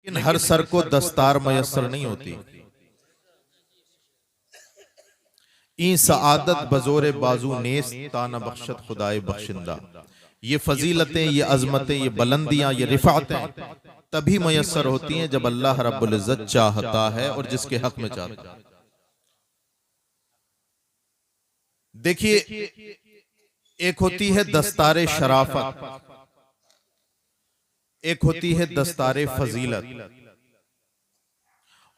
लेकिन हर सर को दस्तार मयस्सर नहीं होती। ई सआदत बजोरे बाजू नेस ताना बख्शत खुदाए बख्शिंदा। ये फजीलतें, ये अजमतें, ये बुलंदियां, ये रिफातें तभी मयस्सर होती हैं जब अल्लाह रब्बुल इज्जत चाहता है और जिसके हक में चाहता है। देखिए, एक होती है दस्तारे शराफत, एक होती है दस्तारे फजीलत,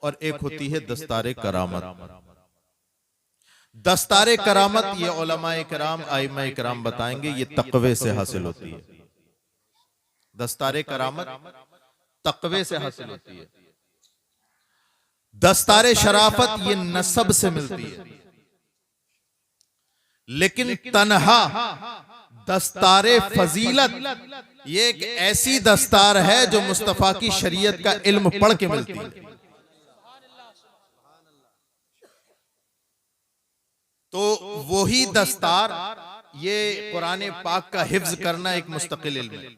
और एक होती है दस्तारे करामत। दस्तारे करामत ये उलमाए किराम, आइम्मा किराम बताएंगे, ये तकवे से हासिल होती है। दस्तारे करामत तकवे से हासिल होती है। दस्तारे शराफत ये नसब से मिलती है। लेकिन तन्हा दस्तारे फजीलत ये एक ऐसी दस्तार है जो मुस्तफा की शरीयत का इल्म पढ़ के मिलती है। तो वही दस्तार, ये कुरान पाक का हिफ्ज करना एक मुस्तकिल इल्म है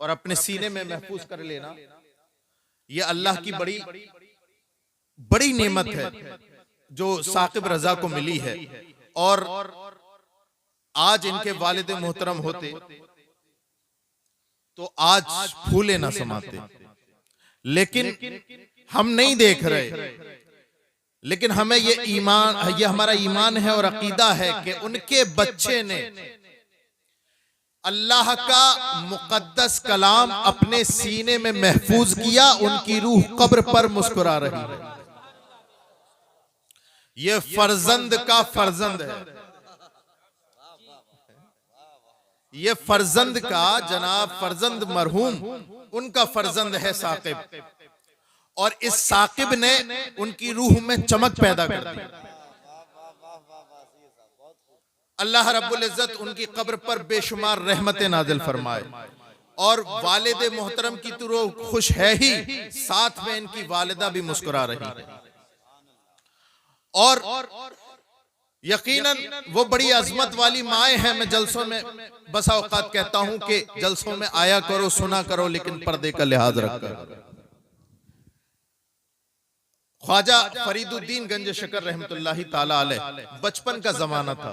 और अपने सीने में महफूज कर लेना, ये अल्लाह की बड़ी बड़ी नेमत है जो साकिब रजा को मिली है। और आज इनके वालिद मोहतरम होते तो आज फूले ना समाते, लेकिन हम नहीं देख रहे। लेकिन हमें ये ईमान, ये हमारा ईमान है और अकीदा है कि उनके बच्चे ने अल्लाह का मुकद्दस कलाम अपने सीने में महफूज किया, उनकी रूह कब्र पर मुस्कुरा रही है। ये फर्जंद का फर्जंद है, ये फर्जंद का जनाब फर्जंद मरहूम उनका फर्जंद है साकिब, और इस साकिब ने उनकी रूह में चमक पैदा कर दी। अल्लाह रब्बुल इज्जत उनकी कब्र पर बेशुमार रहमतें नाजिल फरमाए, और वालिद मोहतरम की तो रूह खुश है ही, साथ में इनकी वालिदा भी मुस्कुरा रही है। और यकीनन वो बड़ी अजमत वाली माएँ हैं। मैं जलसों में बसा औकात कहता हूं कि जलसों में आया करो, सुना करो, लेकिन पर्दे का लिहाज रखकर। ख्वाजा फरीदुद्दीन गंज शकर रहमतुल्लाहि ताला अलैह, बचपन का जमाना था,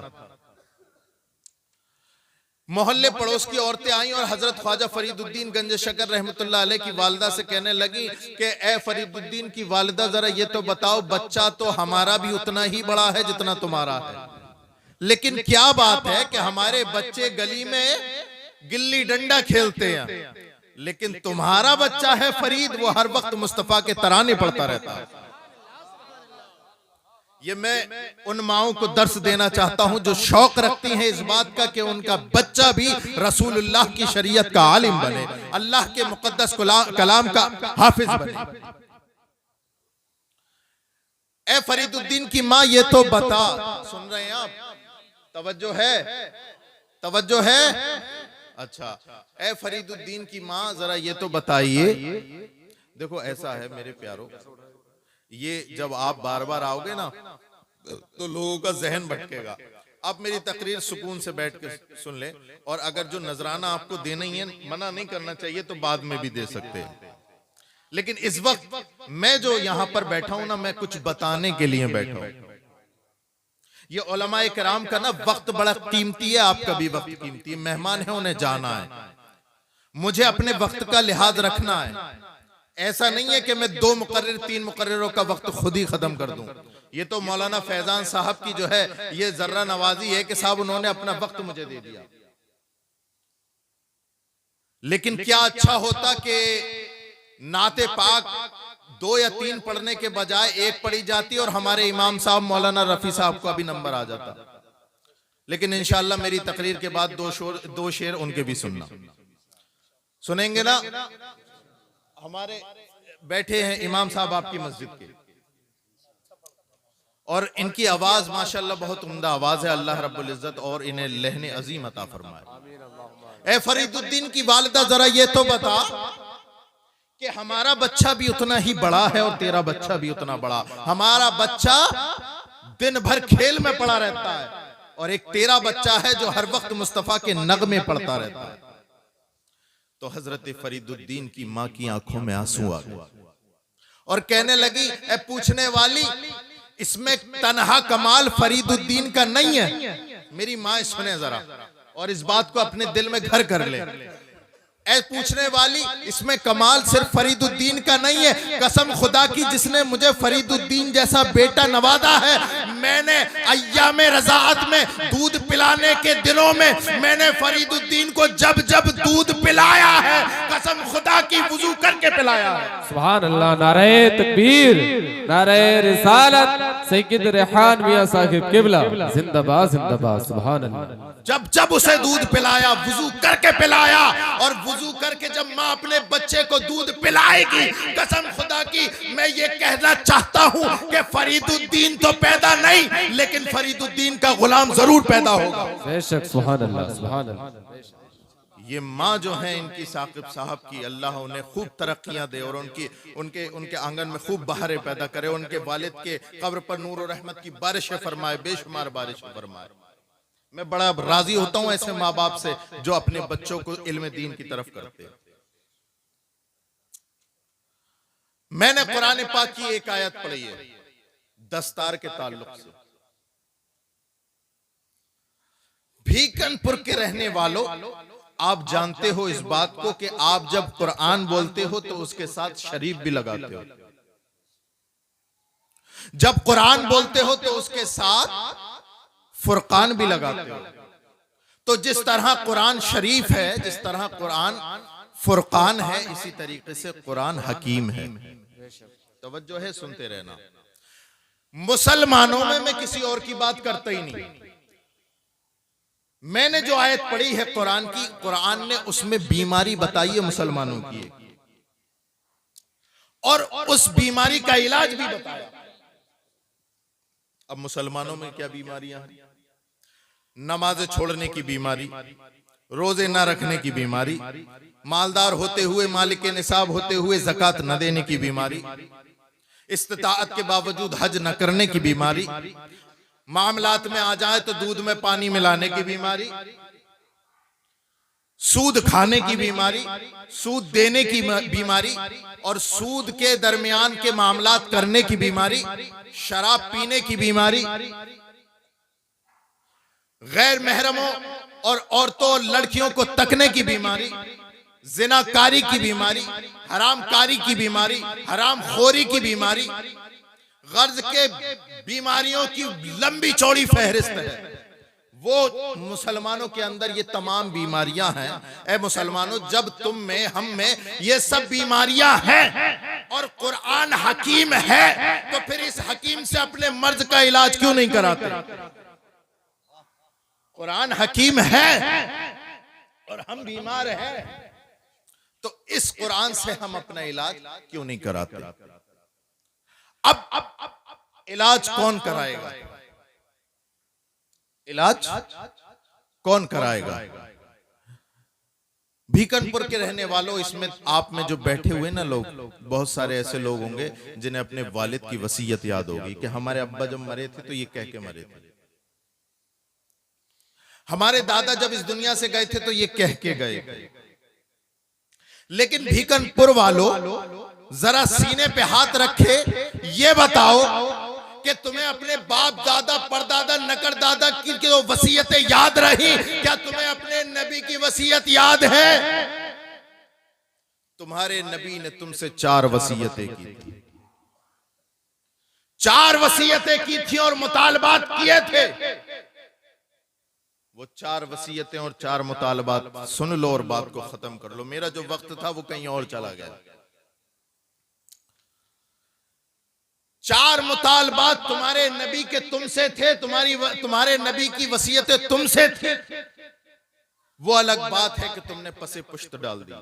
मोहल्ले पड़ोस की औरतें आई और हजरत ख्वाजा फरीदुद्दीन गंज शकर रहमतुल्लाह अलैह की वालिदा से कहने लगी कि ए फरीदुद्दीन की वालिदा, जरा ये तो बताओ, बच्चा तो हमारा भी उतना ही बड़ा है जितना तुम्हारा है, लेकिन क्या बात है कि हमारे बच्चे गली में गिल्ली डंडा खेलते हैं, लेकिन तुम्हारा बच्चा है फरीद, वो हर वक्त मुस्तफा के तराने पढ़ता रहता है। ये मैं उन माओं को दर्स देना चाहता हूं जो शौक रखती हैं इस बात का कि उनका बच्चा भी रसूलुल्लाह की शरीयत का आलिम बने, अल्लाह के मुकद्दस कलाम का हाफिज बने। ए फरीदुद्दीन की माँ, ये तो बता, सुन रहे हैं आप? तवज्जो है, तवज्जो है। अच्छा, ए फरीदुद्दीन की माँ, जरा ये तो बताइए। देखो ऐसा है मेरे प्यारों, ये जब आप बार बार आओगे ना तो लोगों का जहन भटकेगा। आप मेरी तकरीर सुकून से बैठ के सुन ले, और अगर जो नजराना आपको देना ही है, मना नहीं करना चाहिए तो बाद में भी दे सकते हैं, लेकिन इस वक्त मैं जो यहां पर बैठा हूं ना, मैं कुछ बताने के लिए बैठा हूं। ये उलमाए किराम का ना वक्त बड़ा कीमती है, आपका भी वक्त कीमती है। मेहमान है, उन्हें जाना है, मुझे अपने वक्त का लिहाज रखना है। ऐसा नहीं है कि मैं 2 मुकर्रिर 3 मुकर्रिरों का वक्त खुद ही खत्म कर दूं। ये तो मौलाना फैजान साहब की जो है ये जर्रा नवाजी है कि साहब उन्होंने अपना वक्त मुझे दे दिया। लेकिन क्या अच्छा होता कि नाते पाक 2 या 3 पढ़ने के बजाय 1 पढ़ी जाती और हमारे इमाम साहब मौलाना रफी साहब को अभी नंबर आ जाता। लेकिन इंशाअल्लाह मेरी तकरीर के बाद 2 शेर उनके भी सुनना, सुनेंगे ना। हमारे बैठे हैं इमाम साहब आपकी मस्जिद के, और इनकी आवाज माशाअल्लाह बहुत उम्दा आवाज है। अल्लाह रब्बुल इज्जत और इन्हें लहने अजीम अता फरमाए। ए फरीदुद्दीन की वालिदा, जरा ये तो बता कि हमारा बच्चा भी उतना ही बड़ा है और तेरा बच्चा भी उतना बड़ा। हमारा बच्चा दिन भर खेल में पड़ा रहता है, और एक तेरा बच्चा है जो हर वक्त मुस्तफा के नगमे पढ़ता रहता है। तो हजरत फरीदुद्दीन की माँ की आंखों में आंसू आ गए और कहने लगी, ए पूछने वाली, इसमें तन्हा कमाल फरीदुद्दीन का नहीं है? मेरी माँ सुने जरा और इस बात को अपने दिल में घर कर ले। ऐ पूछने वाली, इसमें कमाल सिर्फ फरीदुद्दीन का नहीं है, कसम खुदा की जिसने मुझे फरीदुद्दीन जैसा बेटा नवाजा है, मैंने अय्यामे रज़ाअत में दूध पिलाने के दिनों में मैंने फरीदुद्दीन को जब जब दूध पिलाया है, कसम खुदा की वुजू करके पिलाया है। सुभान अल्लाह, नारे तकबीर, नारे रिसालत, सैयद रेहान मियां साहिब किबला जिंदाबाद जिंदाबाद। सुभान अल्लाह। जब जब उसे दूध पिलाया, वुजू करके पिलाया, और वुजू करके जब माँ अपने बच्चे को दूध पिलाएगी, कसम खुदा की मैं ये कहना चाहता हूँ कि फरीदुद्दीन तो पैदा नहीं, लेकिन फरीदुद्दीन का गुलाम जरूर पैदा होगा। बेशक। सुभान अल्लाह, सुभान अल्लाह। ये माँ जो है इनकी साकिब साहब की, अल्लाह उन्हें खूब तरक्कियां दे और उनके आंगन में खूब बहारें पैदा करे, उनके वालिद के कब्र पर नूर और रहमत की बारिशें फरमाए, बेशुमार बारिशें फरमाए। मैं बड़ा राजी होता हूं ऐसे माँ बाप से जो अपने बच्चों को इल्म दीन की तरफ करते हैं। मैंने कुरान पाक की एक आयत पढ़ी है दस्तार के ताल्लुक से। भीकनपुर के रहने वालों, आप जानते हो इस बात को कि आप जब कुरान बोलते हो तो उसके साथ शरीफ भी लगाते हो। जब कुरान बोलते हो तो उसके साथ फुरकान भी लगाते हो। तो जिस तरह कुरान शरीफ है, जिस तरह कुरान फुरकान है, इसी तरीके से कुरान हकीम है। तवज्जो है, सुनते रहना। मुसलमानों में मैं किसी और की बात करता ही नहीं। मैंने जो आयत पढ़ी है कुरान की, कुरान ने उसमें बीमारी बताई है मुसलमानों की, और उस बीमारी का इलाज भी बताया। अब मुसलमानों में क्या बीमारियां हैं? नमाज़ें छोड़ने की बीमारी, रोजे ना रखने की बीमारी, मालदार होते हुए, मालिक निसाब होते हुए ज़कात न देने की बीमारी, इस्तिताअत के बावजूद हज न करने की बीमारी, मामलात में आ जाए तो दूध में पानी मिलाने की बीमारी, सूद खाने की बीमारी, सूद देने की बीमारी, और सूद के दरमियान के मामलात करने की बीमारी, शराब पीने की बीमारी, गैर महरमों और औरतों और लड़कियों को तकने की बीमारी, जिनाकारी की बीमारी, हरामकारी की बीमारी, हराम खोरी की बीमारी, गर्ज के बीमारियों की लंबी चौड़ी फहरिस्त है। वो मुसलमानों के अंदर ये तमाम बीमारियां हैं। ऐ मुसलमानों, जब तुम में, हम में ये सब बीमारियां हैं और कुरान हकीम है, तो फिर इस हकीम से अपने मर्ज का इलाज क्यों नहीं कराते? कुरान हकीम है और हम बीमार हैं, तो इस कुरान से हम अपना इलाज क्यों नहीं कराते? अब इलाज कौन कराएगा? इलाज कौन कराएगा? भीकनपुर के रहने वालों, इसमें आप में जो बैठे हुए ना लोग, बहुत सारे ऐसे लोग होंगे जिन्हें अपने वालिद की वसीयत याद होगी कि हमारे अब्बा जब मरे थे तो ये कह के मरे थे, हमारे दादा जब इस दुनिया से गए थे तो ये कह के गए। लेकिन भीकनपुर वालों, जरा सीने पे हाथ रखे, ये बताओ कि तुम्हें अपने बाप दादा परदादा नकर दादा की जो वसीयतें याद रही, क्या तुम्हें अपने नबी की वसीयत याद है? तुम्हारे नबी ने तुमसे 4 वसीयतें की थी, 4 वसीयतें की थी और मुतालबात किए थे। वो 4 वसीयतें और 4 मुतालबात सुन लो और बात को खत्म कर लो। मेरा जो वक्त था वो कहीं और चला गया। 4 मुतालबात तुम्हारे नबी के तुमसे थे, तुम्हारे नबी की वसीयतें तुमसे थी। वो अलग बात है कि तुमने पसे पुश्त डाल दी।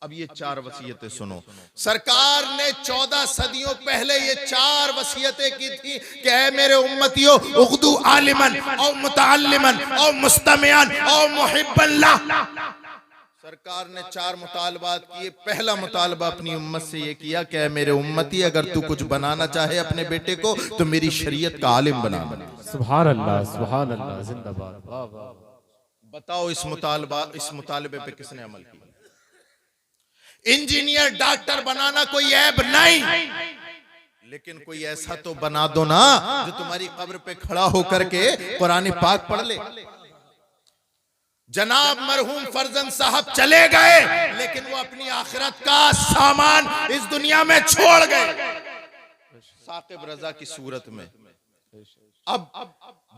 अब ये 4 वसीयतें सुनो। सरकार ने 14 सदियों पहले ये 4 वसीयतें की थी कि ऐ मेरे उम्मतियों, उग़्दू आलिमन और मुतअल्लिमन और मुस्तमिअन और मुहिब्बन ला। सरकार ने 4 मुतालबात किए। पहला मुतालबा अपनी उम्मत से ये किया कि ऐ मेरे उम्मती, अगर तू कुछ बनाना चाहे अपने बेटे को तो मेरी शरीयत का आलिम बना। सुभान अल्लाह, सुभान अल्लाह, जिंदाबाद। बताओ इस मुतालबे पे किसने अमल किया? इंजीनियर डॉक्टर बनाना कोई ऐब नहीं, लेकिन कोई ऐसा तो बना दो ना जो तुम्हारी कब्र पे खड़ा होकर के कुरान पाक पढ़ ले। जनाब मरहूम फरजंद साहब चले गए, लेकिन वो अपनी आखिरत का सामान इस दुनिया में छोड़ गए साकिब रजा की सूरत में। अब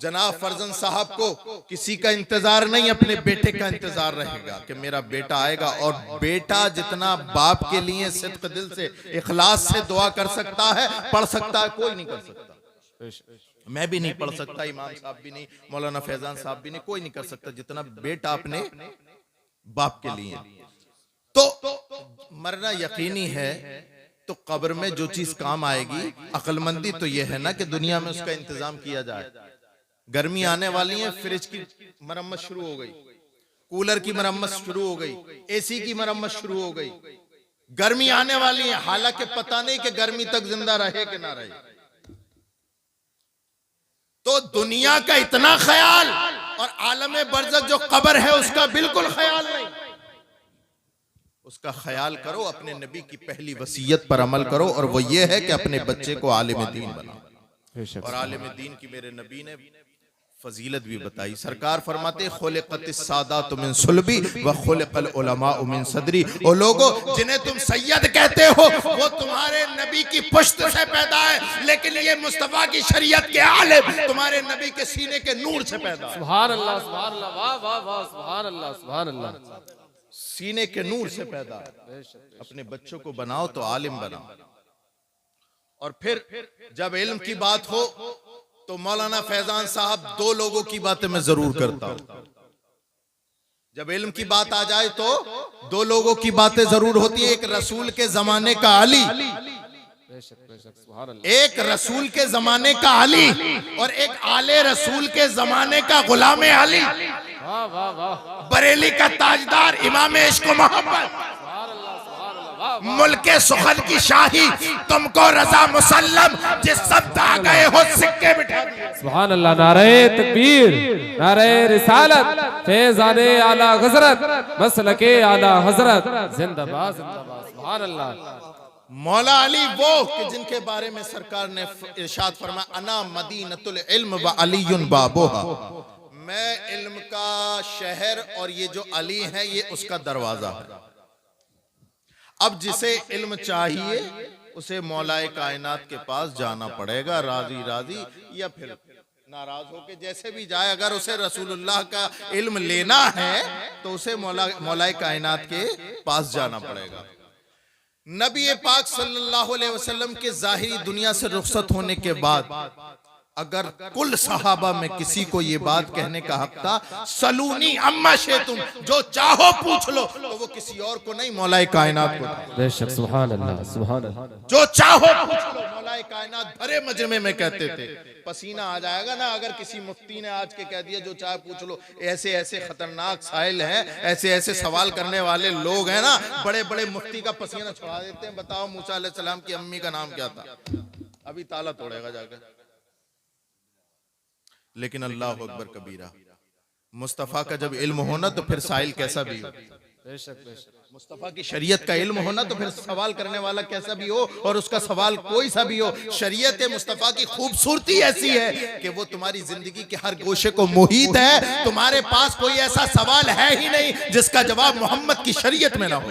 जनाब फरजंद साहब को किसी का इंतजार नहीं, अपने बेटे का इंतजार रहेगा कि मेरा बेटा आएगा। और बेटा जितना बाप के लिए सिद्क दिल से इखलास से दुआ कर सकता है, पढ़ सकता है, कोई नहीं कर सकता। मैं भी नहीं पढ़ सकता, इमाम साहब भी नहीं, मौलाना फैजान साहब भी नहीं, कोई नहीं कर सकता जितना बेटा अपने बाप के लिए। तो मरना यकीनी है, तो कब्र में जो चीज काम आएगी, अक्लमंदी तो यह है ना कि दुनिया में उसका इंतजाम किया जाए। गर्मी आने वाली है, फ्रिज की मरम्मत शुरू हो गई, कूलर की मरम्मत शुरू हो गई, एसी की मरम्मत शुरू हो गई। गर्मी आने वाली है, हालांकि पता नहीं कि गर्मी तक जिंदा रहे कि ना रहे। तो दुनिया का इतना ख्याल और आलम बरज़ख जो कब्र है उसका बिल्कुल ख्याल नहीं। उसका ख्याल करो, अपने नबी की पहली वसीयत पर अमल करो, और वो ये है कि अपने बच्चे को आलिम दीन बनाओ। और आलिम दीन की मेरे नबी ने फजीलत भी बताई। सरकार फरमाते खुलिक़तिस सादातु मिन सुल्बी व खुलिक़ल उलमाउ मिन सदरी। ओ लोगो, जिन्हें तुम सैयद कहते हो वो तुम्हारे नबी की पुश्त से पैदा है, लेकिन ये मुस्तफा की शरीयत के आलिम तुम्हारे नबी के सीने के नूर से पैदा है। सुभान अल्लाह, सुभान अल्लाह, वाह वाह वाह, सुभान अल्लाह, सुभान अल्लाह। सीने के नूर से पैदा। अपने बच्चों को बनाओ तो आलिम बनाओ। और फिर जब इल्म की बात हो तो मौलाना फैजान साहब दो लोगों की बातें मैं जरूर करता हूं। जब इल्म की बात आ जाए तो दो लोगों की बातें जरूर होती है। एक रसूल के जमाने का अली, एक रसूल के जमाने का अली, और एक आले रसूल के जमाने का गुलाम अली, बरेली का ताजदार इमाम इश्क व मोहब्बत, मुल्के सुखन की शाही, तुमको रजा मुसल्लम, जिस सब आ गए हो सिक्के बिठा दिए। सुभान अल्लाह। नारे तकबीर, नारे रिसालत, फैज़ाने आला हज़रत, मसलके आला हज़रत, जिंदाबाद जिंदाबाद। सुभान अल्लाह। मौला अली वो कि जिनके बारे में सरकार ने इरशाद फरमाया, अना मदीनतुल इल्म व अलीयुन बाबुहा, मैं इल्म का शहर और ये जो अली है ये उसका दरवाजा है। अब जिसे इल्म चाहिए उसे मौलाए कायनात के पास जाना पड़ेगा, राजी राजी या फिर नाराज होके जैसे भी जाए। अगर उसे रसूलुल्लाह का इल्म लेना है तो उसे मौलाए कायनात के पास जाना पड़ेगा। नबी पाक सल्लल्लाहु अलैहि वसल्लम के ज़ाहिरी दुनिया से रुखसत होने के बाद अगर कुल सहाबा में किसी को ये बात कहने का हक था, सलूनी अम्मा शेतुम, जो चाहो पूछ लो, तो वो किसी और को नहीं, मौलाए कायनात को। बेशक, सुभान अल्लाह, सुभान अल्लाह। जो चाहो पूछ लो, मौलाए कायनात भरे मजमे में कहते थे। पसीना आ जाएगा ना अगर किसी मुफ्ती ने आज के कह दिया जो चाहे पूछ लो। ऐसे ऐसे खतरनाक साइल हैं, ऐसे ऐसे सवाल करने वाले लोग हैं ना, बड़े बड़े मुफ्ती का पसीना छुड़ा देते हैं। बताओ मूसा अलैहिस्सलाम की अम्मी का नाम क्या था? अभी ताला तोड़ेगा जाकर। लेकिन अल्लाह अकबर कबीरा, मुस्तफ़ा का जब इल्म होना तो फिर साइल कैसा भी हो। मुस्तफ़ा की शरीयत का इल्म होना तो फिर सवाल करने वाला कैसा भी हो, और उसका सवाल कोई सा भी हो। शरीयत मुस्तफ़ा की खूबसूरती ऐसी है कि वो तुम्हारी जिंदगी के हर गोशे को मुहीत है। तुम्हारे पास कोई ऐसा सवाल है ही नहीं जिसका जवाब मोहम्मद की शरीयत में ना हो।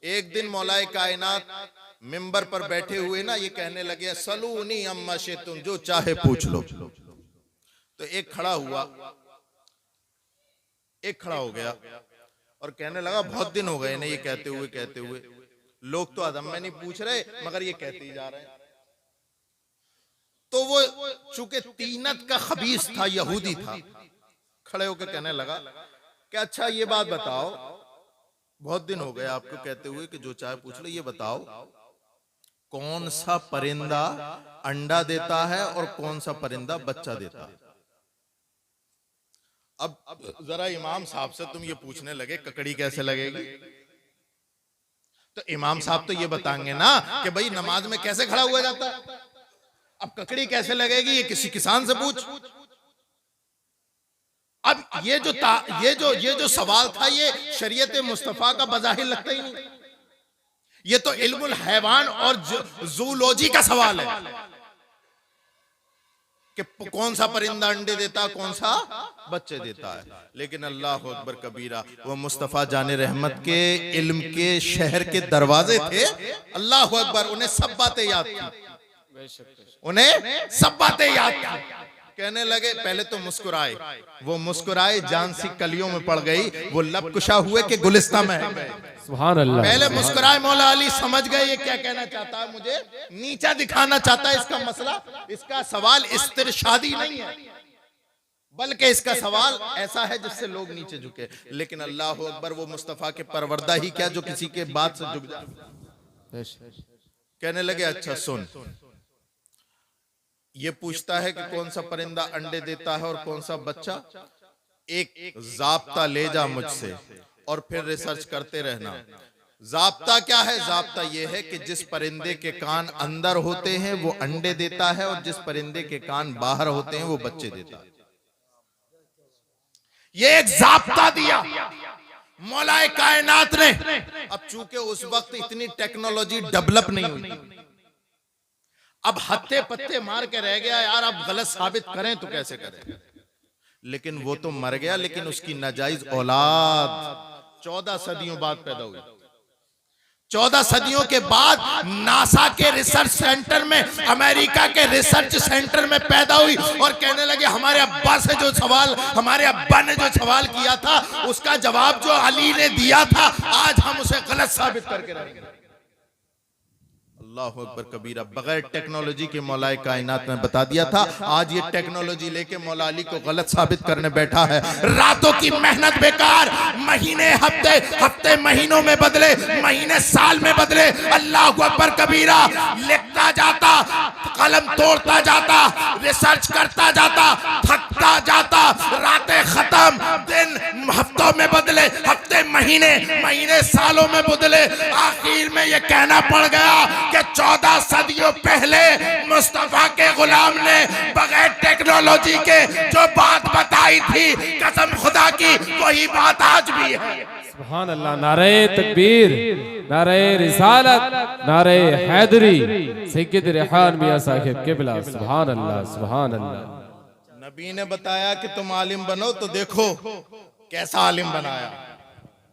एक दिन मौलाए कायनात मिंबर पर बैठे हुए ना ये कहने लगे, सलूनी अम्मा शेतुम, जो चाहे पूछ लो। तो एक खड़ा हुआ, एक खड़ा हो गया और कहने लगा, बहुत दिन हो गए ना ये कहते हुए लोग तो अदम में नहीं पूछ रहे मगर ये कहते ही जा रहे हैं। तो वो चूंकि तीनत का खबीस था, यहूदी था, खड़े होकर कहने लगा कि अच्छा ये बात बताओ, बहुत दिन हो गए आपको कहते हुए कि जो चाहे पूछ लो, ये बताओ कौन सा परिंदा अंडा देता है और कौन सा परिंदा बच्चा देता है? अब जरा इमाम साहब से तुम ये पूछने लगे ककड़ी कैसे लगेगी, तो इमाम साहब तो ये बताएंगे ना कि भाई नमाज में कैसे खड़ा हुआ जाता है। अब ककड़ी कैसे लगेगी ये किसी किसान से पूछ। अब ये जो सवाल था, ये शरीयत मुस्तफा का बज़ाहिर लगता ही नहीं। ये तो इल्मुल हैवान और जूलॉजी का सवाल है कि कौन सा परिंदा अंडे देता, कौन सा बच्चे देता है। लेकिन अल्लाह अकबर कबीरा, वो मुस्तफा जाने रहमत के इल्म के शहर के दरवाजे थे। अल्लाह अकबर, उन्हें सब बातें याद थी, उन्हें सब बातें याद थी। कहने लगे, पहले तो मुस्कुराए, वो मुस्कुराए, जान सी कलियों में पड़ गई, वो लब कुशा हुए कि गुलिस्ता में है। सुभान अल्लाह। पहले मुस्कुराए, मौला अली समझ गए ये क्या कहना चाहता है, मुझे नीचा दिखाना चाहता है। इसका मसला, इसका सवाल इस्तिरशादी नहीं है, बल्कि इसका सवाल ऐसा है जिससे लोग नीचे झुके। लेकिन अल्लाह अकबर, वो मुस्तफा के परवरदा ही क्या जो किसी के बात से झुक जाए। कहने लगे, अच्छा सुन, ये पूछता है कि कौन सा परिंदा अंडे देता है और कौन सा बच्चा। एक जाब्ता ले जा मुझसे और फिर रिसर्च करते रहना। जाब्ता क्या है? जाब्ता ये है कि जिस परिंदे के कान अंदर होते हैं वो अंडे देता है, और जिस परिंदे के कान बाहर होते हैं वो बच्चे देता है। ये एक जाब्ता दिया मौलाए कायनात ने। अब चूंकि उस वक्त इतनी टेक्नोलॉजी डेवलप नहीं हुई, अब हत्ते पत्ते मार के रह गया यार, अब गलत साबित करें तो कैसे करें। लेकिन वो तो मर गया, लेकिन उसकी नाजायज औलाद 14 सदियों बाद पैदा हुई। 14 सदियों के बाद नासा के रिसर्च सेंटर में, अमेरिका के रिसर्च सेंटर में पैदा हुई, और कहने लगे हमारे अब्बा से जो सवाल, हमारे अब्बा ने जो सवाल किया था, उसका जवाब जो अली ने दिया था, आज हम उसे गलत साबित करके रहेंगे। अल्लाह अकबर कबीरा, बगैर टेक्नोलॉजी के मौलाए कायनात ने बता दिया था, आज ये टेक्नोलॉजी लेके मौला अली को गलत साबित करने बैठा है। रातों की मेहनत बेकार, महीने हफ्ते, हफ्ते महीनों में बदले, महीने साल में बदले। अल्लाह अकबर कबीरा, लिखता जाता, कलम तोड़ता जाता, रिसर्च करता जाता, थकता जाता, रातें खत्म, दिन हफ्तों में बदले, हफ्ते महीने, महीने सालों में बदले। आखिर में ये कहना पड़ गया कि 14 सदियों पहले मुस्तफा के गुलाम ने बगैर टेक्नोलॉजी के जो बात बताई थी, कसम खुदा की वही बात आज भी है। सुभान अल्लाह। नारे तकबीर, नारे रिसालत, नारे हैदरी, सैयद रेहान मियां साहिब किबला। सुभान अल्लाह, सुभान अल्लाह। नबी ने बताया कि तुम आलिम बनो, तो देखो कैसा आलिम बनाया।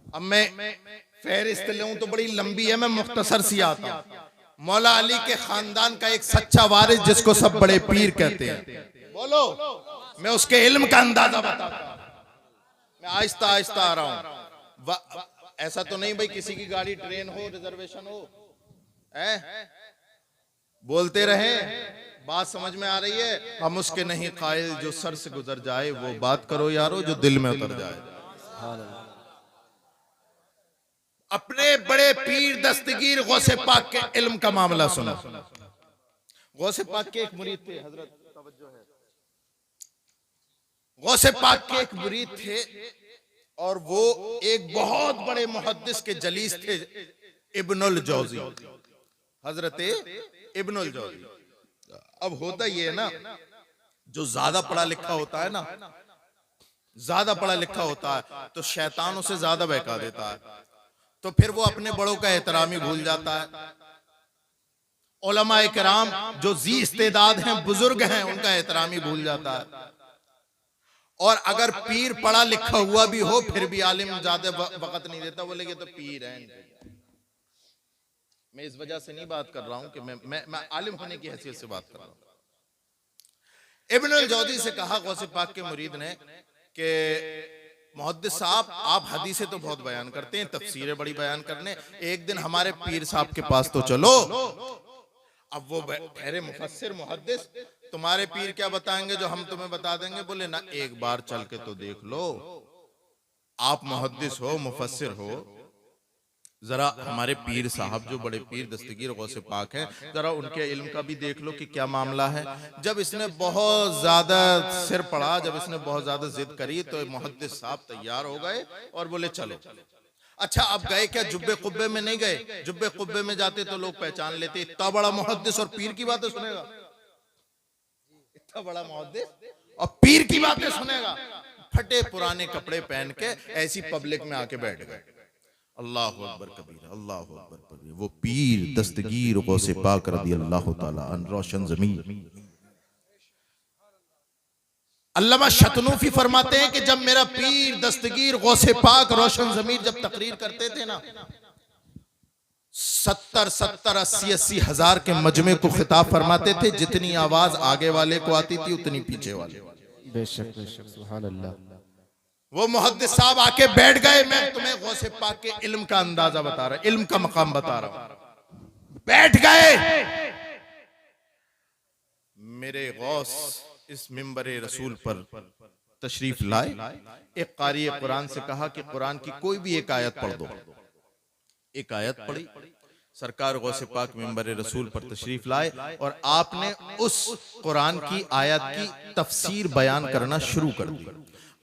अब मैं फहरिस्त लूं तो बड़ी लंबी है, मैं मुख्तसर सी आता हूं। मौला अली के खानदान का एक सच्चा वारिस, जिसको सब बड़े पीर कहते हैं, बोलो, मैं उसके इल्म का अंदाजा बताता हूं। मैं आहिस्ता आहिस्ता आ रहा हूं। ऐसा तो नहीं भाई किसी की गाड़ी ट्रेन हो, रिजर्वेशन हो, बोलते रहे, बात समझ में आ रही है। हम उसके नहीं कायल जो सर से गुजर जाए, वो बात करो यारो जो दिल में उतर जाए। अपने बड़े पीर दस्तगीर गौसे पाक के इल्म का मामला सुनो। गौसे पाक के एक मुरीद थे, हजरत तवज्जो है, गौसे पाक के एक मुरीद थे, और वो एक बहुत बड़े मुहद्दिस के जलीस थे, इब्नुल जौजी, हजरत इब्नुल जौजी। अब होता ये है ना, जो ज्यादा पढ़ा लिखा होता है ना, ज्यादा पढ़ा लिखा होता है तो शैतान उसे ज्यादा बहका देता है, तो फिर वो अपने बड़ों का एहतराम ही भूल जाता है। उलमा इकराम जो जी इस्तेदाद हैं, बुजुर्ग हैं, उनका एहतराम ही भूल जाता है। और अगर पीर पढ़ा लिखा हुआ भी हो, फिर भी आलिम ज्यादा वक्त नहीं देता, बोले कि तो पीर है। मैं इस वजह से नहीं बात कर रहा हूं कि मैं आलिम होने की हैसियत से बात कर रहा हूं। इब्नुल जौजी से कहा गौसे पाक के मुरीद ने कि मुहद्दिस साहब, आप हदीसें तो बहुत बयान करते हैं, तफसीरें बड़ी बयान करने, एक दिन हमारे पीर साहब के पास तो चलो। अब वो ठहरे मुफस्सिर मुहद्दिस, तुम्हारे पीर क्या बताएंगे जो हम तुम्हें बता देंगे? बोले ना, एक बार चल के तो देख लो, आप मुहद्दिस हो, मुफस्सिर हो, जरा हमारे पीर साहब जो बड़े पीर दस्तगीर गौसे पाक हैं, जरा उनके इल्म का भी देख लो कि क्या मामला है। जब इसने बहुत ज्यादा सिर पड़ा, जब इसने बहुत ज्यादा जिद करी, तो मुहद्दिस साहब तैयार हो गए और बोले चलो। अच्छा, अब गए क्या? जुब्बे कुब्बे में नहीं गए। जुब्बे कुब्बे में जाते तो लोग पहचान लेते, इतना बड़ा मुहद्दिस और पीर की बातें सुनेगा, इतना बड़ा मुहद्दिस और पीर की बातें सुनेगा। फटे पुराने कपड़े पहन के ऐसी पब्लिक में आके बैठ गए। अल्लाह अकबर कबीर, अल्लाह अकबर कबीर। वो पीर दस्तगीर गौसे पाक रज़ी अल्लाह ताला अन्हु रोशन ज़मीर। अल्लामा शतनूफी फरमाते हैं कि जब मेरा पीर दस्तगीर गौसे पाक रोशन ज़मीर जब तकरीर करते थे ना, 70 80 हजार के मजमे को खिताब फरमाते थे। जितनी आवाज आगे वाले को आती थी उतनी पीछे वाले। बेशक बेशक, सुभान अल्लाह। वो मुहद्दिस साहब आके बैठ गए। मैं तुम्हें गौसे पाक के इल्म का अंदाजा बता रहा, इल्म का मकाम बता रहा हूं। बैठ गए। मेरे गौस इस मिंबरे रसूल पर तशरीफ लाए। एक कारी कुरान से कहा कि कुरान की कोई भी एक आयत पढ़ दो। एक आयत पढ़ी। सरकार गौसे पाक मिंबरे रसूल पर तशरीफ लाए और आपने उस कुरान की आयत की तफसीर बयान करना शुरू कर दी।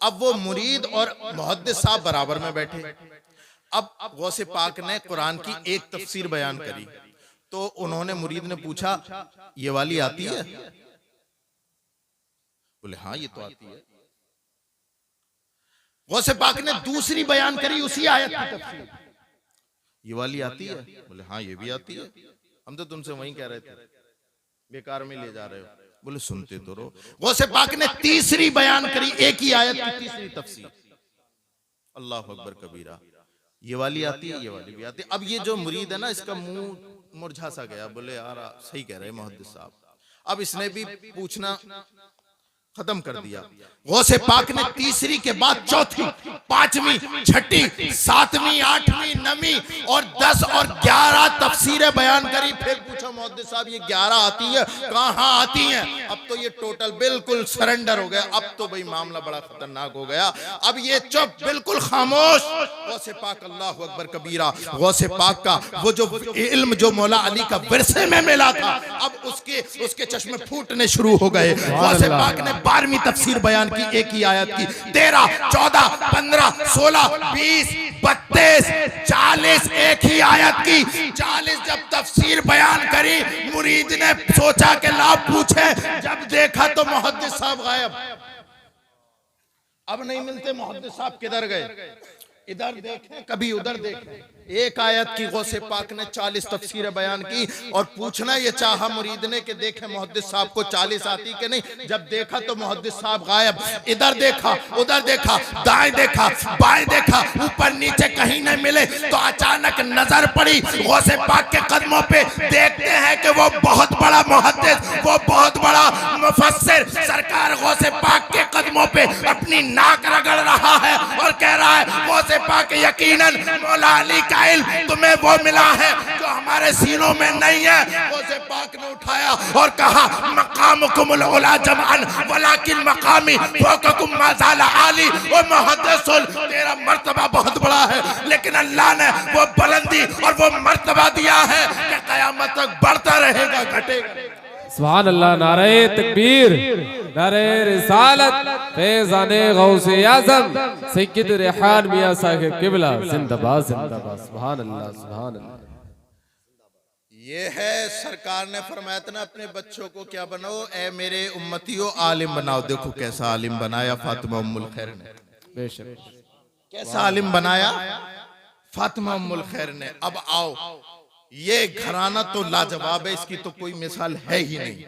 अब वो मुरीद और मुहद्दिस साहब बराबर में बैठे। अब गौसे पाक ने कुरान की एक तफसीर बयान करी तो उन्होंने, मुरीद ने पूछा, ये वाली आती है? बोले हाँ ये तो आती है। गौसे पाक ने दूसरी बयान करी उसी आयत की तफसीर, ये वाली आती है? बोले हाँ ये भी आती है। हम तो तुमसे वही कह रहे थे, बेकार में ले जा रहे हो। बोले सुनते तो रहो। गौसे पाक ने तीसरी बयान करी एक ही आयत की तीसरी तफसीर। अल्लाह अकबर कबीरा। ये वाली आती है, ये वाली भी आती है। अब ये जो मुरीद है ना, इसका मुंह मुरझा सा गया। बोले यार सही कह रहे मुहद्दिस साहब। अब इसने भी पूछना खत्म कर दिया। गौसे पाक ने तीसरी के बाद चौथी, पांचवी, छठी, सातवीं, आठवीं, नवीं और 10 और 11 तफसीरें बयान करी। फिर पूछा मुहद्दिस साहब ये 11 आती है, कहाँ आती हैं? अब तो ये टोटल बिल्कुल सरेंडर हो गया। अब तो भाई मामला बड़ा खतरनाक हो गया। अब ये चुप, बिल्कुल खामोश। गौसे पाक, अल्लाह अकबर कबीरा। गौसे पाक का वो जो इल्म जो मौला अली का विरसे में मिला था, अब उसके चश्मे फूटने शुरू हो गए। गौसे पाक ने 12वीं तफसीर बयान की एक ही आयत की। 13, 14, 15, 16, 20, 32, 40 एक ही आयत की। 40 जब तफसीर बयान करी, मुरीद ने सोचा कि लाभ पूछे। जब देखा तो मुहद्दिस साहब गायब। अब नहीं मिलते। मुहद्दिस साहब किधर गए? इधर देखें कभी उधर देखें। एक आयत की गौसे पाक ने 40 तफसीरें बयान की और पूछना ये चाहा मुरीद ने कि देखे मुहद्दिस साहब को 40 आती कि नहीं। जब देखा तो मुहद्दिस साहब गायब। इधर देखा, उधर देखा, दाएं देखा, बाएं देखा, ऊपर नीचे कहीं नहीं मिले। तो अचानक नजर पड़ी गौसे पाक के कदमों पे। देखते हैं कि वो बहुत बड़ा मुहद्दिस, वो बहुत बड़ा मुफस्सिर सरकार गौसे पाक के कदमों पे अपनी नाक रगड़ रहा है और कह रहा है गौसे पाक यकीनन मौला अली का इल्म तुम्हें वो मिला है जो हमारे सीनों में नहीं है। गौसे पाक ने उठाया और कहा मकामुकुमुल उला जमान वलाकिन मकामी फौककुम मा ज़ाला आली। ओ मुहद्दिसुल, तेरा मर्तबा बहुत बड़ा है, लेकिन अल्लाह ने वो बुलंदी और वो मर्तबा दिया है कि क़यामत तक बढ़ता रहेगा, घटेगा। सुभान अल्लाह। नारे तकबीर, नारे रिसालत, फैज़ाने गौसे आज़म सैयद रेहान मियां साहिब किबला जिंदाबाद जिंदाबाद। सुभान अल्लाह, सुभान अल्लाह। ये है सरकार ने फरमाया था ना अपने बच्चों को क्या बनाओ, ए मेरे उम्मतियों आलिम बनाओ। देखो कैसा आलिम बनाया फातिमा उम्मुल खैर ने। बेशक, कैसा आलिम बनाया फातिमा उम्मुल खैर ने। अब आओ, ये घराना तो लाजवाब है, इसकी तो कोई मिसाल है ही नहीं।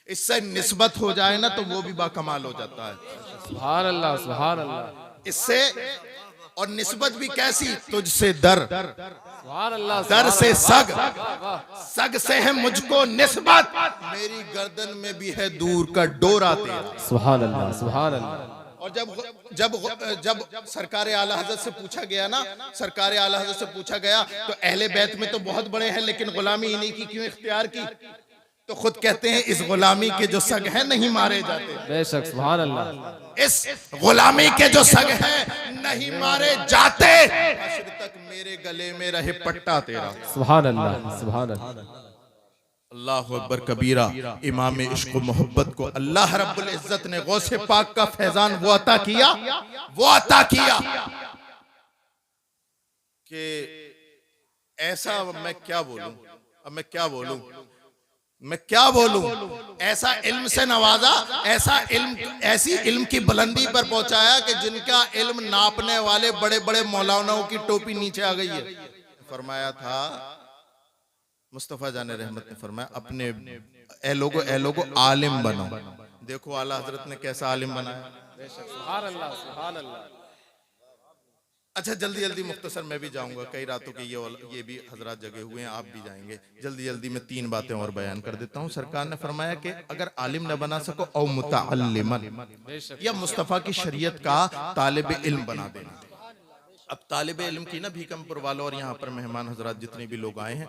इससे निस्बत हो जाए ना तो वो भी बाकमाल हो जाता है। सुभान अल्लाह, सुभान अल्लाह। इससे और निस्बत भी कैसी? तुझसे दर, सुभान अल्लाह, दर से सग, सग से है मुझको निस्बत, मेरी गर्दन में भी है दूर का डोरा तेरा। सुभान अल्लाह, सुभान अल्लाह। और जब सरकार आला हज़रत से पूछा गया ना, सरकार आला हज़रत से पूछा गया तो अहले बैत में तो बहुत बड़े हैं, लेकिन गुलामी इन्हीं की क्यों इख्तियार की? तो खुद कहते हैं इस गुलामी के जो सग हैं नहीं मारे जाते। बेशक, सुभान अल्लाह। इस गुलामी के जो सग हैं नहीं मारे जाते। हश्र तक मेरे गले में रहे पट्टा तेरा। सुभान अल्लाह, सुभान अल्लाह। अल्लाह अकबर कबीरा। इमाम इश्क व मोहब्बत को अल्लाह रब्बुल इज्जत ने गौसे पाक का फैजान वो अता किया, वो अता किया कि ऐसा मैं क्या बोलूं, अब मैं क्या बोलूं। मैं क्या बोलूं, ऐसा इल्म से नवाजा, ऐसा इल्म, ऐसी इल्म की बुलंदी पर पहुंचाया कि जिनका इल्म नापने वाले बड़े बड़े मौलानाओं की टोपी नीचे आ गई है। फरमाया था मुस्तफा जाने रहमत ने, फरमाया अपने ए लोगो आलिम बनो। देखो आला हजरत ने कैसा आलिम बनाया। सुभान अल्लाह, सुभान अल्लाह। अच्छा जल्दी जल्दी मुख्तसर मैं भी जाऊंगा, कई रातों के ये भी हजरात जगे हुए हैं, आप भी जाएंगे। जल्दी जल्दी मैं 3 बातें और बयान कर देता हूँ। सरकार ने फरमाया कि अगर आलिम न बना सको औ मुतअल्लिमन, या मुस्तफ़ा की शरीयत का तालिब इल्म बना देना। अब तालिब इल्म की ना भीकमपुर वालों और यहाँ पर मेहमान हजरात जितने भी लोग आए हैं,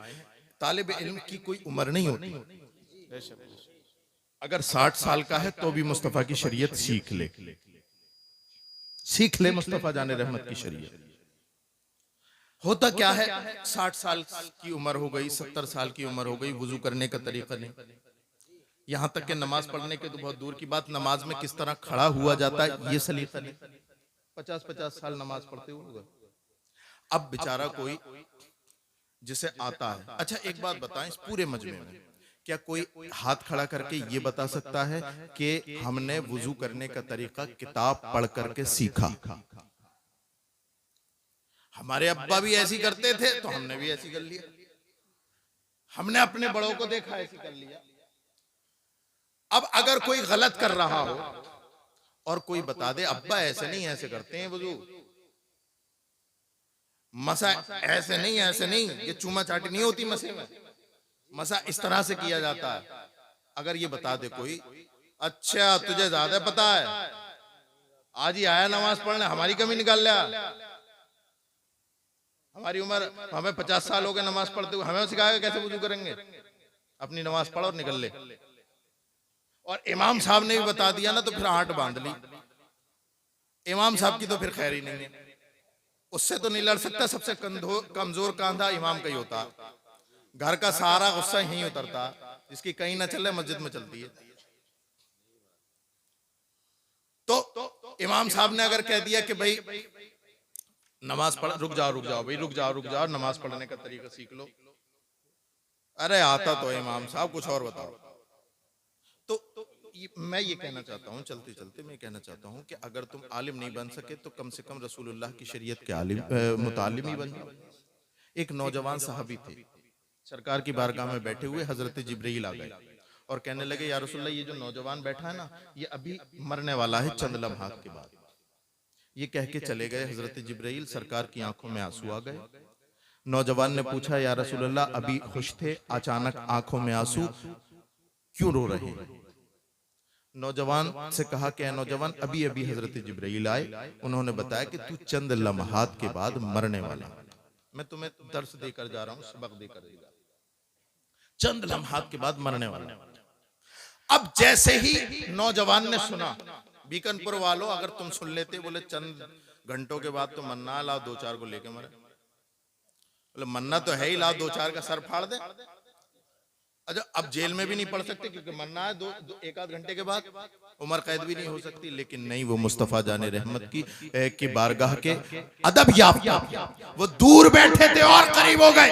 तालिब इल्म की कोई उम्र नहीं होती। अगर 60 साल का है तो भी मुस्तफ़ा की शरीयत सीख ले मुस्तफा जाने रहमत की शरीयत। होता क्या है, 60 साल की उम्र हो गई, 70 साल की उम्र हो गई, वुजू करने का तरीका नहीं, यहां तक कि नमाज पढ़ने के तो बहुत दूर की बात, नमाज में किस तरह खड़ा हुआ जाता है ये सलीका नहीं। 50-50 साल नमाज पढ़ते हुए अब बेचारा कोई जिसे आता है। अच्छा एक बात बताएं, इस पूरे मजमे में क्या कोई हाथ खड़ा करके ये बता सकता है कि हमने वुजू करने का तरीका किताब पढ़ करके सीखा? हमारे अब्बा भी ऐसी करते थे तो हमने भी ऐसी कर लिया, हमने अपने बड़ों को देखा ऐसी कर लिया। अब अगर कोई गलत कर रहा हो और कोई बता दे अब्बा ऐसे नहीं ऐसे करते हैं वुजू, मसा ऐसे नहीं, ये चूमा चाटी नहीं होती मसे में, मसा इस तरह से किया जाता है। अगर ये बता दे कोई, अच्छा तुझे ज्यादा पता है, आज ही आया नमाज पढ़ने, हमारी कमी निकाल लिया। हमारी उम्र, हमें 50 साल हो गए नमाज पढ़ते हुए, हमें सिखाएगा कैसे वुजू करेंगे? अपनी नमाज पढ़ो और निकल ले। और इमाम साहब ने भी बता दिया ना तो फिर हाथ बांध ली। इमाम साहब की तो फिर खैर ही नहीं है, उससे तो नहीं लड़ सकता। सबसे कमजोर कांधा इमाम का ही होता, घर का सारा गुस्सा यहीं उतरता, जिसकी कहीं ना चले मस्जिद में चलती है। तो इमाम साहब ने अगर कह दिया कि भाई नमाज पढ़, रुक जाओ भाई, रुक जाओ, नमाज पढ़ने का तरीका सीख लो। अरे आता तो इमाम साहब, कुछ और बताओ। तो मैं ये कहना चाहता हूँ, चलते चलते मैं कहना चाहता हूँ कि अगर तुम आलिम नहीं बन सके तो कम से कम रसूलुल्लाह की शरीयत के आलिम मुतालिम ही बन जाओ। एक नौजवान साहबी थे, सरकार की बारगाह में बैठे हुए हजरत जिब्रील आ गए और कहने लगे या रसूलल्लाह, ये जो नौजवान बैठा है ना, ये अभी मरने वाला है चंद लम्हात के बाद। ये कह के चले गए हजरत जिब्रील, सरकार की आंखों में आंसू आ गए। नौजवान ने पूछा या रसूलल्लाह, अभी खुश थे, अचानक आंखों में आंसू क्यों रो रहे हैं? नौजवान से कहा कि नौजवान, अभी अभी हजरत जिब्रील आए, उन्होंने बताया कि तू चंद लम्हात के बाद मरने वाला। मैं तुम्हें दर्स देकर जा रहा हूं, सबक देकर जा रहा हूं, चंद लम्हात के बाद मरने वाला। अब जैसे ही नौजवान ने सुना, बीकनपुर वालों अगर तुम सुन लेते, बोले चंद घंटों के बाद तो मन्ना, ला 2-4 को लेके मरे। बोले मन्ना तो है ही, ला 2-4 का सर फाड़ दे। अच्छा अब जेल में भी नहीं पढ़ सकते क्योंकि मरना है 1-8 घंटे के बाद, उम्र कैद भी नहीं हो सकती। लेकिन नहीं, वो मुस्तफा जाने रहमत की बारगाह के अदब याफ्ता, वो दूर बैठे थे और करीब हो गए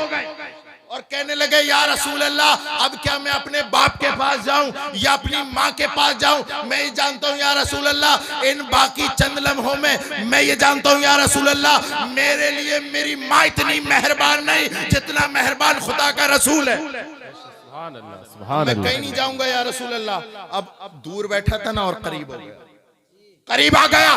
और कहने लगे या रसूल अल्लाह, अब क्या मैं अपने बाप के पास जाऊं या अपनी माँ के पास जाऊं? मैं ये जानता हूं या रसूल अल्लाह, इन बाकी चंद लम्हों में मैं ये जानता हूं या रसूल अल्लाह, मेरे लिए मेरी माँ इतनी मेहरबान नहीं जितना मेहरबान खुदा का रसूल है। मैं कहीं नहीं जाऊंगा या रसूल अल्लाह। अब दूर बैठा था ना और करीब हो गया, करीब आ गया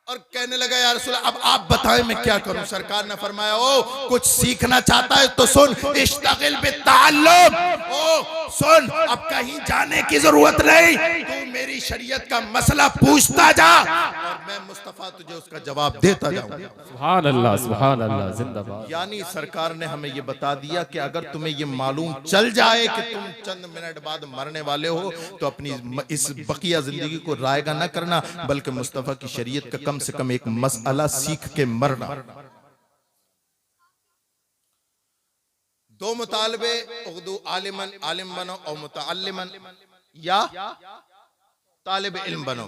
और कहने लगा या रसूल, अब आप बताएं मैं क्या करूं? सरकार ने फरमाया, ओ कुछ सीखना चाहता है तो सुन, इश्तगिल बित्ताल्लुम, ओ सुन, अब कहीं जाने की जरूरत नहीं, तू मेरी शरीयत का मसला पूछता जा और मैं मुस्तफा तुझे उसका जवाब देता जाऊंगा। सुभान अल्लाह, सुभान अल्लाह, जिंदाबाद। यानी सरकार ने हमें ये बता दिया कि अगर तुम्हें ये मालूम चल जाए कि तुम चंद मिनट बाद मरने वाले हो तो अपनी इस बकिया जिंदगी को रायगा न करना, बल्कि मुस्तफा की शरीयत का कम से कम एक मसला सीख के मरना। 2 मुतालबे, उर्दू आलिमन, आलिम बनो और मुतअल्लिमन, या तालिब इल्म बनो।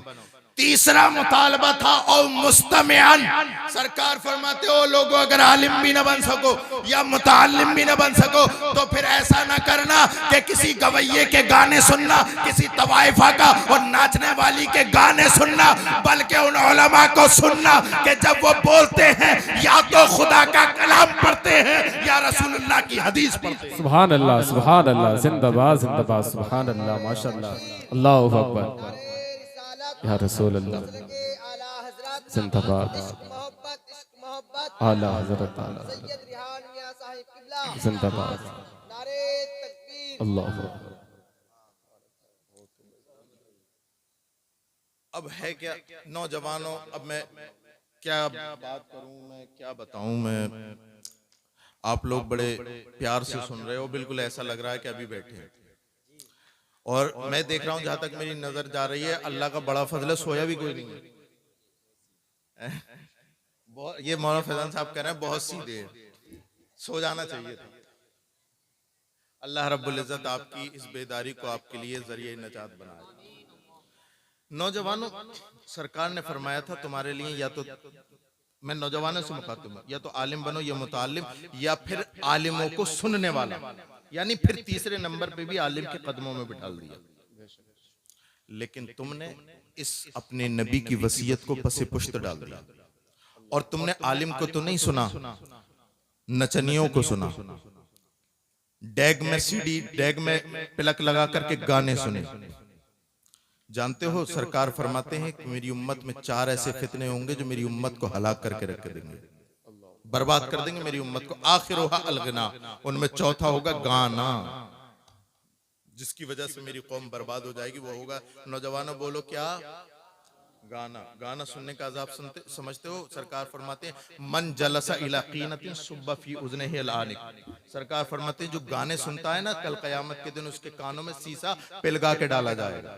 तीसरा मुतालबा था और मुस्तमिअन, सरकार फरमाते हो लोगों अगर आलिम भी न बन सको या मुतालिम भी न बन सको तो फिर ऐसा ना करना कि किसी गवैये के गाने सुनना, किसी तवाइफा का और नाचने वाली के गाने सुनना, बल्कि उन उलमा को सुनना कि जब वो बोलते हैं या तो खुदा का कलाम पढ़ते हैं या रसूलुल्लाह की हदीस पढ़ते हैं। सुभान अल्लाह, जिंदाबाद जिंदाबाद, सुभान अल्लाह, माशाअल्लाह, अल्लाहु अकबर, या रसूल अल्लाह, जिंदाबाद, आला हज़रत आला जिंदाबाद, अल्लाह। अब है क्या नौजवानों, अब मैं क्या बात करूं, मैं क्या बताऊं, मैं आप लोग बड़े प्यार से सुन रहे हो, बिल्कुल ऐसा लग रहा है कि अभी बैठे हैं। और मैं देख रहा हूं जहां तक मेरी नजर जा रही है, अल्लाह का बड़ा फजल है, सोया भी कोई नहीं है। ये मौलाना फैजान साहब कह रहे हैं बहुत सीधे है, सो जाना चाहिए था। अल्लाह रब्बुल इज्जत आपकी इस बेदारी को आपके लिए जरिए नजात बनाए। नौजवानों, सरकार ने फरमाया था तुम्हारे लिए, या तो मैं नौजवानों से मुखातिब हूं, या तो आलिम बनो या मुतालिम, या फिर आलिमों को सुनने वाला, यानी फिर तीसरे नंबर पे भी आलिम के कदमों में बिठा दिया। लेकिन तुमने इस अपने नबी की वसीयत को पसे पुश्त डाल दिया और तुमने आलिम को तो नहीं सुना, नचनियों को सुना, डैग में सीडी, डैग में पिलक लगा करके गाने सुने। जानते हो सरकार फरमाते हैं कि मेरी उम्मत में 4 ऐसे फितने होंगे जो मेरी उम्मत को हलाक करके रख देंगे, बर्बाद कर देंगे मेरी उम्मत को। आखिरुहा अलगना, उनमें चौथा होगा गाना, जिसकी वजह से मेरी कौम बर्बाद हो जाएगी। वो होगा, नौजवानों बोलो क्या? गाना। गाना सुनने का अजाब समझते हो? सरकार फरमाते हैं मन जलसा इला कीनतिन सुब्बा फी उज़निही अल-आनिक। सरकार फरमाते हैं जो गाने सुनता है ना, कल कयामत के दिन उसके कानों में शीशा पिलगा के डाला जाएगा।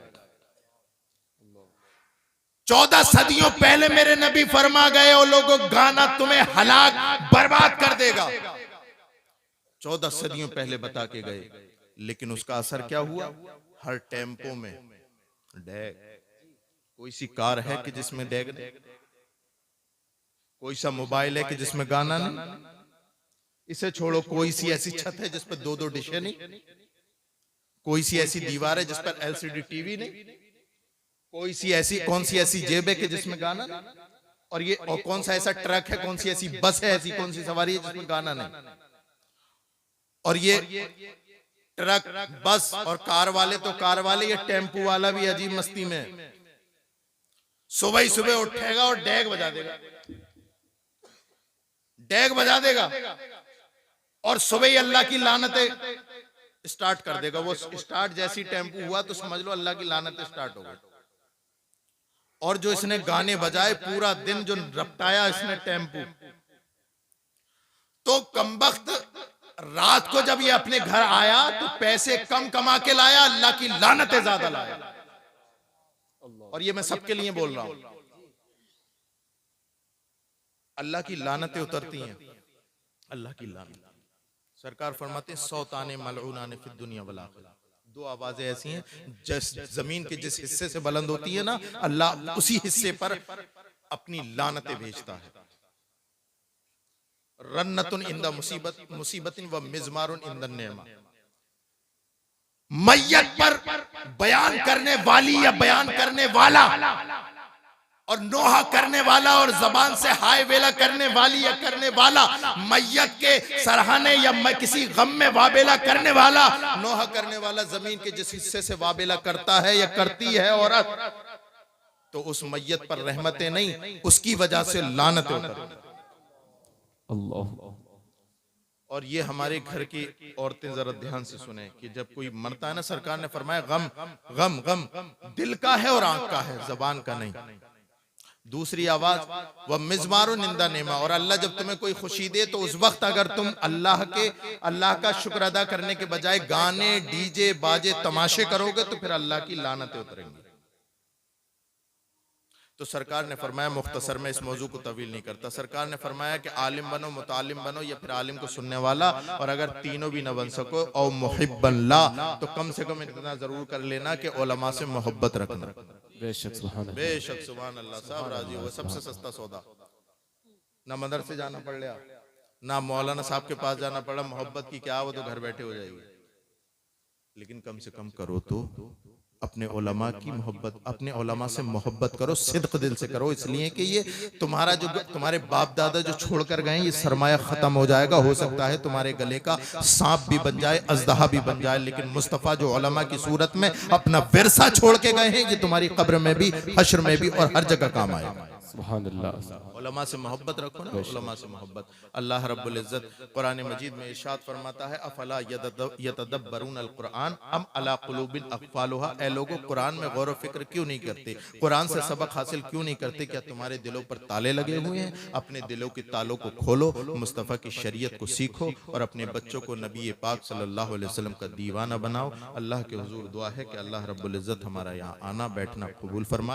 14 सदियों पहले मेरे नबी फरमा गए, ओ लोगों गाना तुम्हें हलाक बर्बाद कर देगा। 14 सदियों पहले बता के गए, लेकिन उसका असर क्या हुआ? हर टेम्पो में डैग। कोई सी कार है कि जिसमें डैग नहीं? कोई सा मोबाइल है कि जिसमें गाना नहीं? इसे छोड़ो, कोई सी ऐसी छत है जिस पर 2-2 डिशें नहीं? कोई सी ऐसी दीवार है जिस पर LCD टीवी नहीं? कोई सी ऐसी, कौन सी ऐसी जेब है कि जिसमें गाना नहीं? और कौन सा ऐसा ट्रक है, कौन सी ऐसी बस है, ऐसी कौन सी सवारी है जिसमें गाना नहीं? और ये ट्रक, बस और कार वाले तो कार वाले, ये टेम्पो वाला भी अजीब मस्ती में सुबह ही सुबह उठेगा और डैग बजा देगा, डैग बजा देगा और सुबह ही अल्लाह की लानतें स्टार्ट कर देगा। वो स्टार्ट जैसी टेम्पो हुआ तो समझ लो अल्लाह की लानतें स्टार्ट हो गई। और जो इसने गाने बजाए, पूरा दिन जो रपटाया इसने टेम्पो, तो कमबख्त रात को जब ये अपने घर आया तो पैसे कम कमा के लाया, अल्लाह की लानतें ज्यादा लाया। और ये मैं सबके लिए बोल रहा हूं, अल्लाह की लानतें उतरती हैं, अल्लाह की लानत। सरकार फरमाते हैं 100 ताने मलऊनान फिद दुनिया वल आखिरह। 2 आवाजें ऐसी हैं, जमीन के जिस हिस्से से बुलंद होती है ना, अल्लाह उसी हिस्से पर अपनी लानतें भेजता है। रन्नतुन इंदा मुसीबतिन व मिज़मारुन इंदा नेमा। मैयत पर बयान करने वाली या बयान करने वाला, और नोहा करने वाला और जबान से हाय वेला करने वाली या करने वाला, मैयत के सराहने या किसी गम में वाबेला करने वाला, नोहा करने वाला जमीन के जिस हिस्से से वाबेला करता है या करती है औरत, तो उस मैयत पर रहमतें नहीं, उसकी वजह से लानतें उतरती। अल्लाह। और ये हमारे घर की औरतें जरा ध्यान से सुने कि जब कोई मरता है ना, सरकार ने फरमाया गम गम गम दिल का है और आंख का है, जबान का नहीं। दूसरी आवाज वह मिज़मारुन इंदा नेमा, और अल्लाह जब तुम्हें कोई खुशी दे तो उस वक्त अगर तुम अल्लाह का शुक्र अदा करने के बजाय गाने, डीजे, बाजे, तमाशे करोगे तो फिर अल्लाह की लानतें उतरेंगी। तो सरकार ने फरमाया, मुख्तसर में इस मौजू को तवील नहीं करता, सरकार ने फरमाया कि आलिम बनो, मुतालिम बनो, या फिर आलिम को सुनने वाला, और अगर तीनों भी न बन सको और मुहिब्बन ला, तो कम से कम इतना जरूर कर लेना कि उलमा से मोहब्बत रखना। बेशक सुभान अल्लाह। बेशक सुभान अल्लाह। साहब राजी हुए, सबसे सस्ता सौदा। ना मदरसे जाना पड़ लिया, ना मौलाना साहब के पास जाना पड़ा। मोहब्बत की क्या, वो तो घर बैठे हो जाएगी। लेकिन कम से कम करो तो अपने उलमा की मोहब्बत, अपने उलमा से मोहब्बत करो, सिद्क दिल से करो। इसलिए कि ये तुम्हारा जो, तुम्हारे बाप दादा जो छोड़कर गए, ये सरमाया खत्म हो जाएगा। हो सकता है तुम्हारे गले का सांप भी बन जाए, अजदहा भी बन जाए, लेकिन मुस्तफ़ा जो उलमा की सूरत में अपना विरसा छोड़ के गए हैं, ये तुम्हारी कब्र में भी, हश्र में भी और हर जगह काम आएगा। सुभान अल्लाह। उलमा से मोहब्बत रखो ना, उलमा से मोहब्बत। अल्लाह रब्बुल इज्जत कुरान मजीद में इरशाद फरमाता है, अफला यतदब्बरून अल कुरान अम अला कुलूबिन अक़फ़ालुहा। ए लोगों, कुरान में गौर व फिक्र क्यों नहीं करते, कुरान से सबक हासिल क्यों नहीं करते? क्या तुम्हारे दिलों पर ताले लगे हुए हैं? अपने दिलों के तालों को खोलो, मुस्तफ़ा की शरीयत को सीखो और अपने बच्चों को नबी पाक सल्लल्लाहु अलैहि वसल्लम का दीवाना बनाओ। अल्लाह के हुजूर दुआ है कि अल्लाह रब्बुल इज्जत हमारा यहाँ आना बैठना कबूल फरमाए।